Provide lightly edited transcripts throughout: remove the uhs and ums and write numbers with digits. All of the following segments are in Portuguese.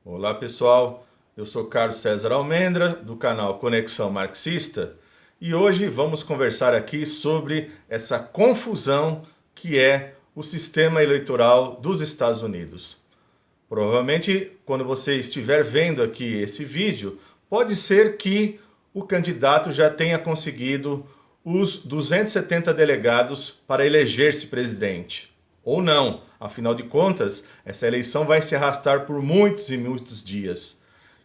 Olá pessoal, eu sou Carlos César Almendra, do canal Conexão Marxista, e hoje vamos conversar aqui sobre essa confusão que é o sistema eleitoral dos Estados Unidos. Provavelmente, quando você estiver vendo aqui esse vídeo, pode ser que o candidato já tenha conseguido os 270 delegados para eleger-se presidente. Ou não, afinal de contas, essa eleição vai se arrastar por muitos e muitos dias.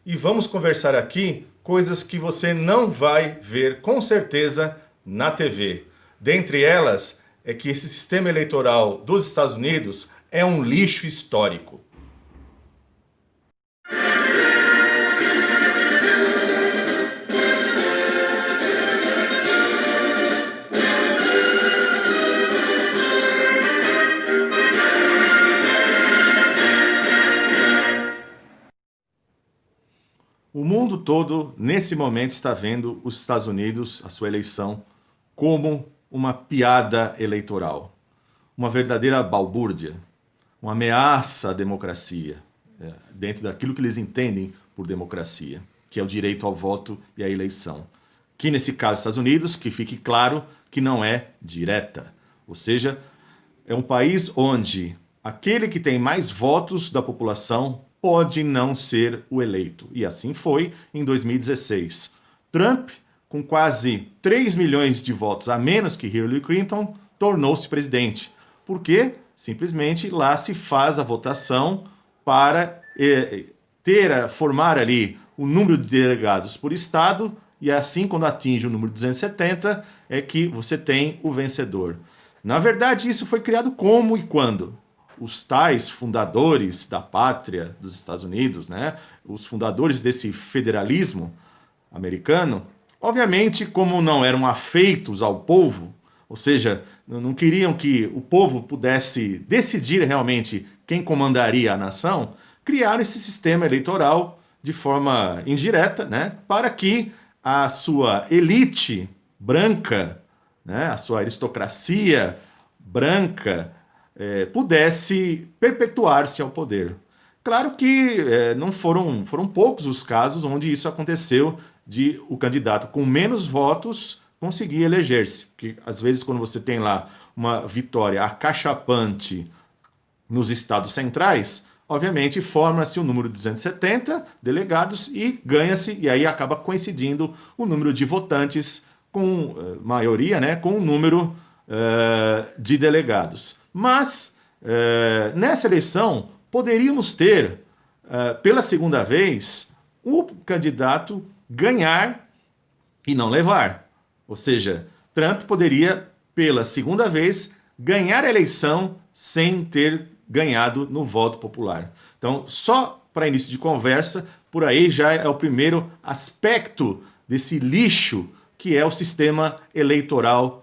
E vamos conversar aqui coisas que você não vai ver com certeza na TV. Dentre elas, é que esse sistema eleitoral dos Estados Unidos é um lixo histórico. O mundo todo, nesse momento, está vendo os Estados Unidos, a sua eleição, como uma piada eleitoral, uma verdadeira balbúrdia, uma ameaça à democracia, dentro daquilo que eles entendem por democracia, que é o direito ao voto e à eleição. Que nesse caso, Estados Unidos, que fique claro que não é direta, ou seja, é um país onde aquele que tem mais votos da população pode não ser o eleito. E assim foi em 2016. Trump, com quase 3 milhões de votos a menos que Hillary Clinton, tornou-se presidente. Por quê? Simplesmente lá se faz a votação para formar ali o número de delegados por estado, e assim, quando atinge o número 270, é que você tem o vencedor. Na verdade, isso foi criado como e quando? Os tais fundadores da pátria dos Estados Unidos, né? Os fundadores desse federalismo americano, obviamente, como não eram afeitos ao povo, ou seja, não queriam que o povo pudesse decidir realmente quem comandaria a nação, criaram esse sistema eleitoral de forma indireta, né? Para que a sua elite branca, né, a sua aristocracia branca, pudesse perpetuar-se ao poder. Claro que não foram poucos os casos onde isso aconteceu, de o candidato com menos votos conseguir eleger-se. Porque às vezes quando você tem lá uma vitória acachapante nos estados centrais, obviamente forma-se o número de 270 delegados e ganha-se, e aí acaba coincidindo o número de votantes com maioria, né, com o número de delegados. Mas nessa eleição poderíamos ter, pela segunda vez, o candidato ganhar e não levar. Ou seja, Trump poderia, pela segunda vez, ganhar a eleição sem ter ganhado no voto popular. Então, só para início de conversa, por aí já é o primeiro aspecto desse lixo que é o sistema eleitoral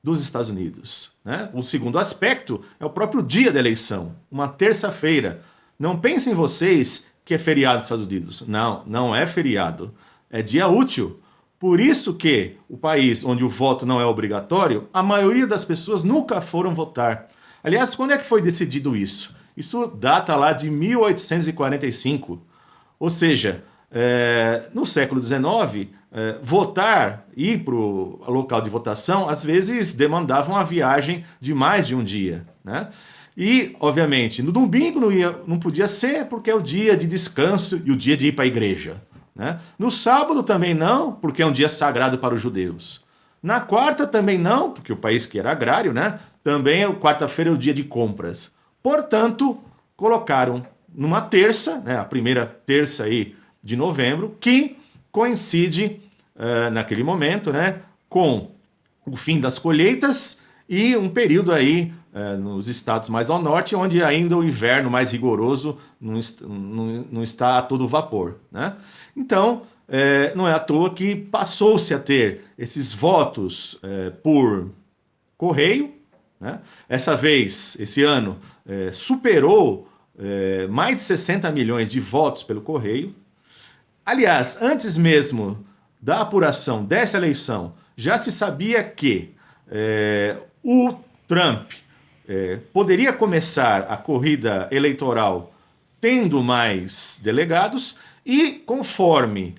dos Estados Unidos, né? O segundo aspecto é o próprio dia da eleição, uma terça-feira. Não pensem vocês que é feriado nos Estados Unidos. Não, não é feriado. É dia útil. Por isso que o país onde o voto não é obrigatório, a maioria das pessoas nunca foram votar. Aliás, quando é que foi decidido isso? Isso data lá de 1845. Ou seja, no século XIX, votar, ir para o local de votação, às vezes demandava uma viagem de mais de um dia, né? E, obviamente, no domingo não podia ser, porque é o dia de descanso e o dia de ir para a igreja, né? No sábado também não, porque é um dia sagrado para os judeus. Na quarta também não, porque o país que era agrário, né? Também quarta-feira é o dia de compras. Portanto, colocaram numa terça, né, a primeira terça aí de novembro, que coincide naquele momento, né, com o fim das colheitas e um período aí nos estados mais ao norte, onde ainda o inverno mais rigoroso não está a todo vapor, né? Então, não é à toa que passou-se a ter esses votos por correio, né? Essa vez, esse ano, superou mais de 60 milhões de votos pelo correio. Aliás, antes mesmo da apuração dessa eleição, já se sabia que o Trump poderia começar a corrida eleitoral tendo mais delegados e conforme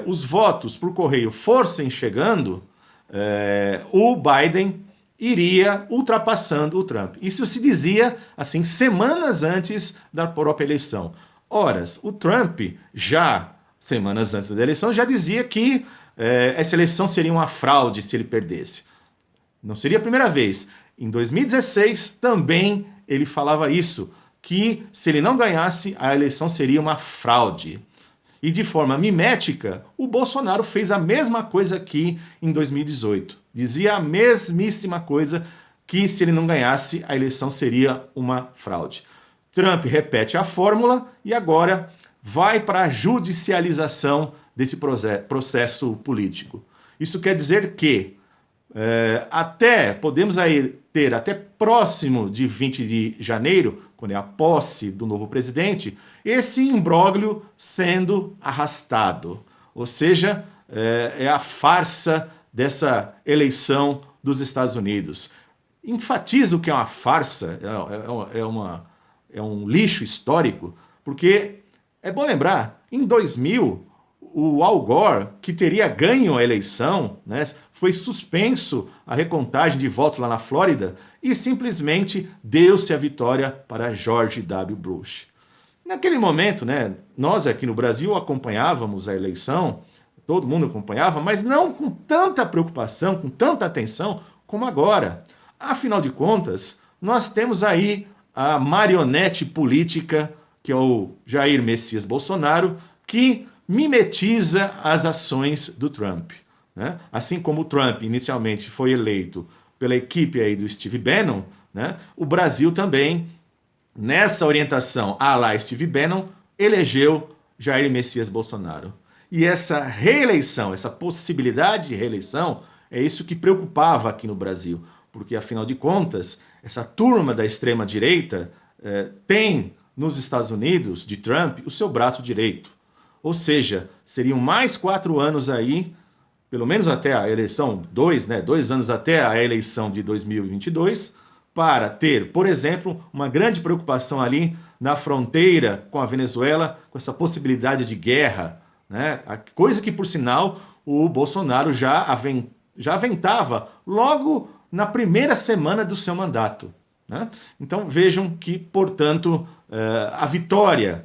os votos por correio fossem chegando, o Biden iria ultrapassando o Trump. Isso se dizia assim semanas antes da própria eleição. Ora, o Trump já semanas antes da eleição já dizia que essa eleição seria uma fraude se ele perdesse. Não seria a primeira vez. Em 2016 também ele falava isso, que se ele não ganhasse, a eleição seria uma fraude. E de forma mimética, o Bolsonaro fez a mesma coisa aqui em 2018. Dizia a mesmíssima coisa, que se ele não ganhasse, a eleição seria uma fraude. Trump repete a fórmula e agora vai para a judicialização desse processo político. Isso quer dizer que podemos aí ter até próximo de 20 de janeiro, quando é a posse do novo presidente, esse imbróglio sendo arrastado. Ou seja, é a farsa dessa eleição dos Estados Unidos. Enfatizo que é uma farsa, é um lixo histórico, porque é bom lembrar, em 2000, o Al Gore, que teria ganho a eleição, né, foi suspenso a recontagem de votos lá na Flórida e simplesmente deu-se a vitória para George W. Bush. Naquele momento, né, nós aqui no Brasil acompanhávamos a eleição, todo mundo acompanhava, mas não com tanta preocupação, com tanta atenção como agora. Afinal de contas, nós temos aí a marionete política, que é o Jair Messias Bolsonaro, que mimetiza as ações do Trump. Né? Assim como o Trump inicialmente foi eleito pela equipe aí do Steve Bannon, né? O Brasil também, nessa orientação à la Steve Bannon, elegeu Jair Messias Bolsonaro. E essa reeleição, essa possibilidade de reeleição, é isso que preocupava aqui no Brasil, porque, afinal de contas, essa turma da extrema-direita tem nos Estados Unidos, de Trump, o seu braço direito. Ou seja, seriam mais 4 anos aí, pelo menos até a eleição, 2 anos até a eleição de 2022, para ter, por exemplo, uma grande preocupação ali na fronteira com a Venezuela, com essa possibilidade de guerra, né? Coisa que, por sinal, o Bolsonaro já aventava logo na primeira semana do seu mandato. Né? Então vejam que, portanto, a vitória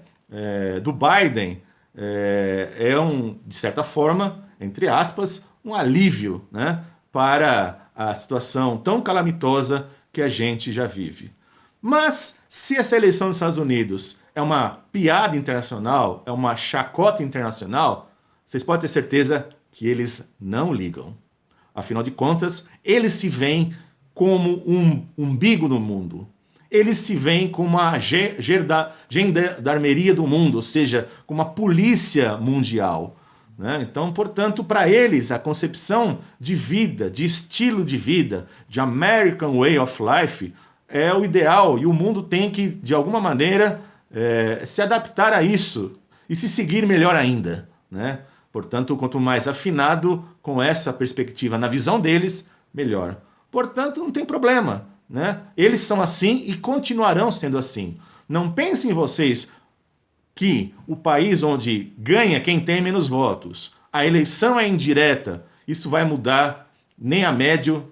do Biden de certa forma, entre aspas, um alívio, né, para a situação tão calamitosa que a gente já vive. Mas se essa eleição dos Estados Unidos é uma piada internacional, é uma chacota internacional, vocês podem ter certeza que eles não ligam. Afinal de contas, eles se veem como um umbigo no mundo. Eles se veem como a gendarmeria do mundo, ou seja, como a polícia mundial. Né? Então, portanto, para eles, a concepção de vida, de estilo de vida, de American Way of Life, é o ideal, e o mundo tem que, de alguma maneira, se adaptar a isso e se seguir melhor ainda. Né? Portanto, quanto mais afinado com essa perspectiva na visão deles, melhor. Portanto, não tem problema. Né? Eles são assim e continuarão sendo assim. Não pensem vocês que o país onde ganha quem tem menos votos, a eleição é indireta, isso vai mudar nem a médio,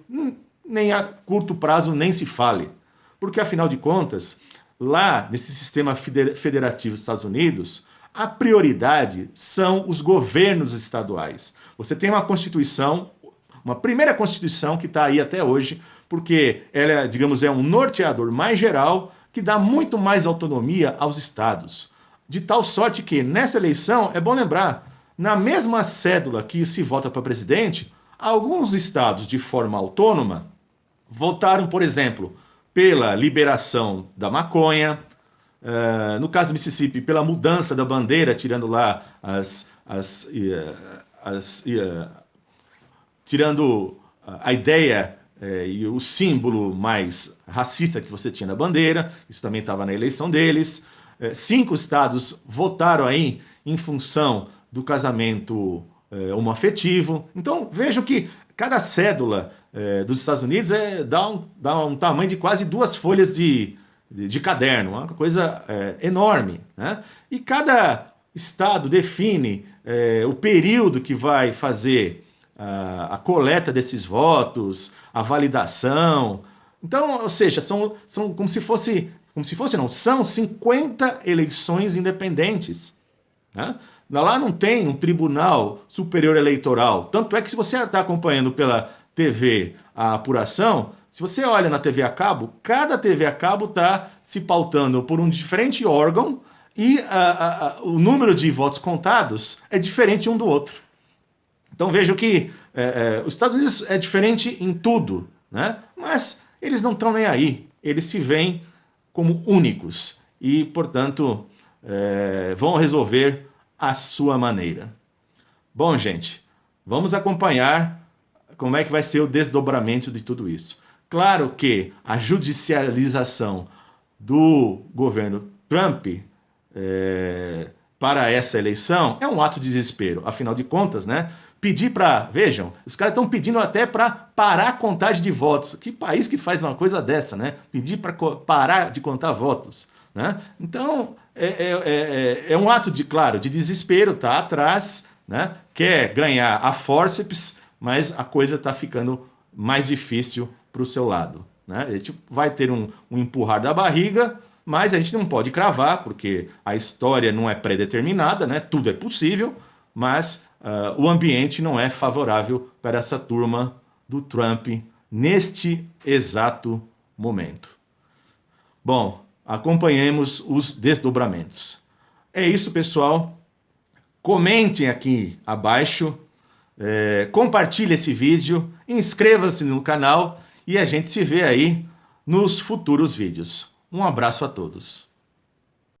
nem a curto prazo, nem se fale. Porque, afinal de contas, lá nesse sistema federativo dos Estados Unidos, a prioridade são os governos estaduais. Você tem uma Constituição, uma primeira Constituição que está aí até hoje, porque ela, digamos, é um norteador mais geral que dá muito mais autonomia aos estados. De tal sorte que, nessa eleição, é bom lembrar, na mesma cédula que se vota para presidente, alguns estados, de forma autônoma, votaram, por exemplo, pela liberação da maconha, no caso do Mississippi, pela mudança da bandeira, tirando lá tirando a ideia e o símbolo mais racista que você tinha na bandeira, isso também estava na eleição deles. 5 estados votaram aí em função do casamento homoafetivo. Então, vejam que cada cédula dos Estados Unidos dá um tamanho de quase 2 folhas de de caderno, uma coisa enorme, né? E cada estado define o período que vai fazer a coleta desses votos, a validação. Então, ou seja, são como se fosse não, são 50 eleições independentes, né? Lá não tem um tribunal superior eleitoral. Tanto é que se você está acompanhando pela TV a apuração, se você olha na TV a cabo, cada TV a cabo está se pautando por um diferente órgão e o número de votos contados é diferente um do outro. Então vejo que os Estados Unidos é diferente em tudo, né? Mas eles não estão nem aí. Eles se veem como únicos e, portanto, vão resolver à sua maneira. Bom, gente, vamos acompanhar como é que vai ser o desdobramento de tudo isso. Claro que a judicialização do governo Trump para essa eleição é um ato de desespero. Afinal de contas, né? Pedir para... Vejam, os caras estão pedindo até para parar a contagem de votos. Que país que faz uma coisa dessa, né? Pedir para parar de contar votos, né? Então, é um ato, claro, de desespero, tá atrás, né? Quer ganhar a fórceps, mas a coisa está ficando mais difícil para o seu lado, né? A gente vai ter um empurrar da barriga, mas a gente não pode cravar, porque a história não é pré-determinada, né? Tudo é possível, mas o ambiente não é favorável para essa turma do Trump neste exato momento. Bom, acompanhemos os desdobramentos. É isso, pessoal. Comentem aqui abaixo, compartilhe esse vídeo, inscreva-se no canal e a gente se vê aí nos futuros vídeos. Um abraço a todos.